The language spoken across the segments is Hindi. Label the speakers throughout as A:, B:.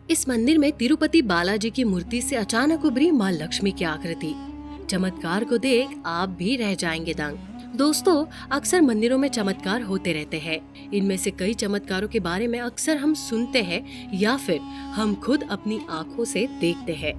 A: इस मंदिर में तिरुपति बालाजी की मूर्ति से अचानक उभरी माँ लक्ष्मी की आकृति। चमत्कार को देख आप भी रह जाएंगे दंग। दोस्तों, अक्सर मंदिरों में चमत्कार होते रहते हैं। इनमें से कई चमत्कारों के बारे में अक्सर हम सुनते हैं या फिर हम खुद अपनी आंखों से देखते हैं।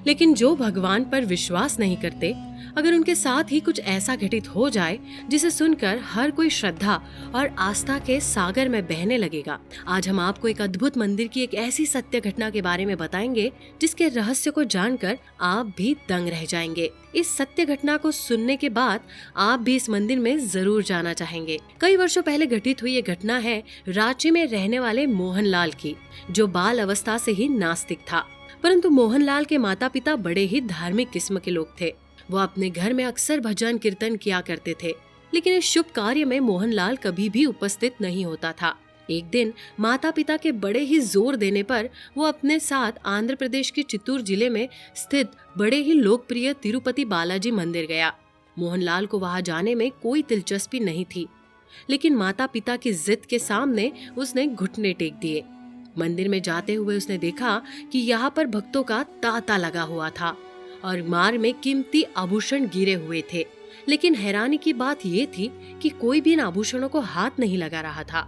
A: लेकिन जो भगवान पर विश्वास नहीं करते, अगर उनके साथ ही कुछ ऐसा घटित हो जाए जिसे सुनकर हर कोई श्रद्धा और आस्था के सागर में बहने लगेगा। आज हम आपको एक अद्भुत मंदिर की एक ऐसी सत्य घटना के बारे में बताएंगे जिसके रहस्य को जानकर आप भी दंग रह जाएंगे। इस सत्य घटना को सुनने के बाद आप भी इस मंदिर में जरूर जाना चाहेंगे। कई वर्षों पहले घटित हुई ये घटना है रांची में रहने वाले मोहनलाल की, जो बाल अवस्था से ही नास्तिक था। परंतु मोहनलाल के माता पिता बड़े ही धार्मिक किस्म के लोग थे। वो अपने घर में अक्सर भजन कीर्तन किया करते थे, लेकिन इस शुभ कार्य में मोहनलाल कभी भी उपस्थित नहीं होता था। एक दिन माता पिता के बड़े ही जोर देने पर वो अपने साथ आंध्र प्रदेश के चित्तूर जिले में स्थित बड़े ही लोकप्रिय तिरुपति बालाजी मंदिर गया। मोहनलाल को वहां जाने में कोई दिलचस्पी नहीं थी, लेकिन माता पिता की जिद के सामने उसने घुटने टेक दिए। मंदिर में जाते हुए उसने देखा कि यहाँ पर भक्तों का तांता लगा हुआ था और मार में कीमती आभूषण गिरे हुए थे। लेकिन हैरानी की बात ये थी कि कोई भी इन आभूषणों को हाथ नहीं लगा रहा था।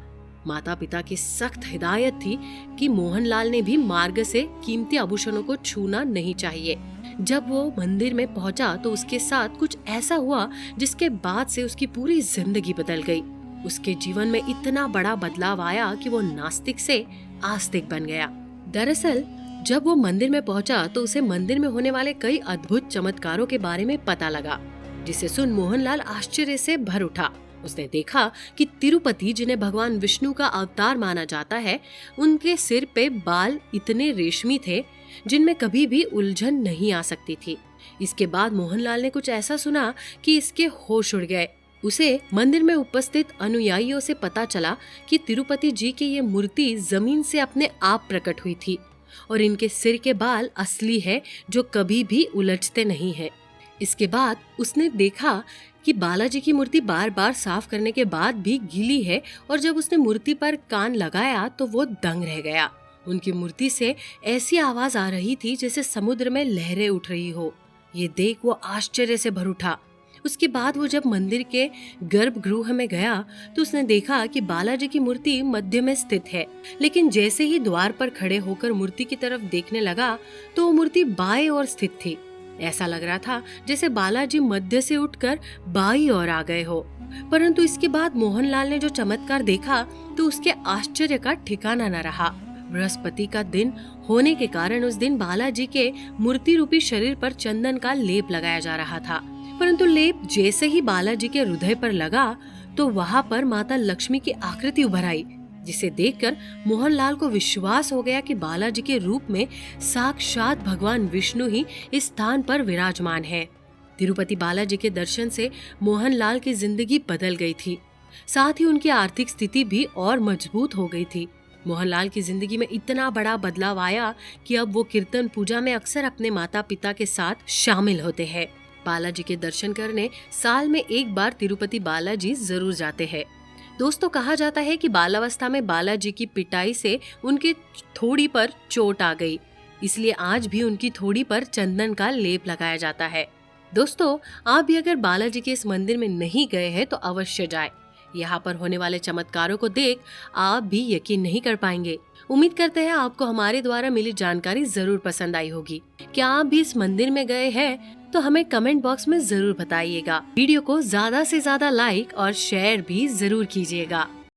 A: माता पिता की सख्त हिदायत थी कि मोहनलाल ने भी मार्ग से कीमती आभूषणों को छूना नहीं चाहिए। जब वो मंदिर में पहुंचा तो उसके साथ कुछ ऐसा हुआ जिसके बाद से उसकी पूरी जिंदगी बदल गई। उसके जीवन में इतना बड़ा बदलाव आया कि वो नास्तिक से आस्तिक बन गया। दरअसल जब वो मंदिर में पहुंचा तो उसे मंदिर में होने वाले कई अद्भुत चमत्कारों के बारे में पता लगा, जिसे सुन मोहनलाल आश्चर्य से भर उठा। उसने देखा कि तिरुपति, जिन्हें भगवान विष्णु का अवतार माना जाता है, उनके सिर पे बाल इतने रेशमी थे जिनमें कभी भी उलझन नहीं आ सकती थी। इसके बाद मोहनलाल ने कुछ ऐसा सुना कि इसके होश उड़ गए। उसे मंदिर में उपस्थित अनुयायियों से पता चला कि तिरुपति जी की ये मूर्ति जमीन से अपने आप प्रकट हुई थी और इनके सिर के बाल असली है, जो कभी भी उलझते नहीं है। इसके बाद उसने देखा कि बालाजी की मूर्ति बार बार साफ करने के बाद भी गीली है और जब उसने मूर्ति पर कान लगाया तो वो दंग रह गया। उनकी मूर्ति से ऐसी आवाज आ रही थी जैसे समुद्र में लहरें उठ रही हो। ये देख वो आश्चर्य से भर उठा। उसके बाद वो जब मंदिर के गर्भगृह में गया तो उसने देखा कि बालाजी की मूर्ति मध्य में स्थित है, लेकिन जैसे ही द्वार पर खड़े होकर मूर्ति की तरफ देखने लगा तो वो मूर्ति बाएं ओर स्थित थी। ऐसा लग रहा था जैसे बालाजी मध्य से उठकर बाईं ओर आ गए हो। परंतु इसके बाद मोहनलाल ने जो चमत्कार देखा तो उसके आश्चर्य का ठिकाना न रहा। बृहस्पति का दिन होने के कारण उस दिन बालाजी के मूर्ति रूपी शरीर पर चंदन का लेप लगाया जा रहा था। परंतु लेप जैसे ही बालाजी के हृदय पर लगा तो वहां पर माता लक्ष्मी की आकृति उभर आई, जिसे देखकर मोहनलाल को विश्वास हो गया कि बालाजी के रूप में साक्षात भगवान विष्णु ही इस स्थान पर विराजमान है। तिरुपति बालाजी के दर्शन से मोहनलाल की जिंदगी बदल गई थी, साथ ही उनकी आर्थिक स्थिति भी और मजबूत हो गई थी। मोहनलाल की जिंदगी में इतना बड़ा बदलाव आया कि अब वो कीर्तन पूजा में अक्सर अपने माता पिता के साथ शामिल होते हैं। बालाजी के दर्शन करने साल में एक बार तिरुपति बालाजी जरूर जाते हैं। दोस्तों, कहा जाता है कि बालावस्था में बालाजी की पिटाई से उनकी थोड़ी पर चोट आ गई, इसलिए आज भी उनकी थोड़ी पर चंदन का लेप लगाया जाता है। दोस्तों, आप भी अगर बालाजी के इस मंदिर में नहीं गए हैं तो अवश्य जाएं। यहाँ पर होने वाले चमत्कारों को देख आप भी यकीन नहीं कर पाएंगे। उम्मीद करते हैं आपको हमारे द्वारा मिली जानकारी जरूर पसंद आई होगी। क्या आप भी इस मंदिर में गए हैं तो हमें कमेंट बॉक्स में जरूर बताइएगा। वीडियो को ज्यादा से ज्यादा लाइक और शेयर भी जरूर कीजिएगा।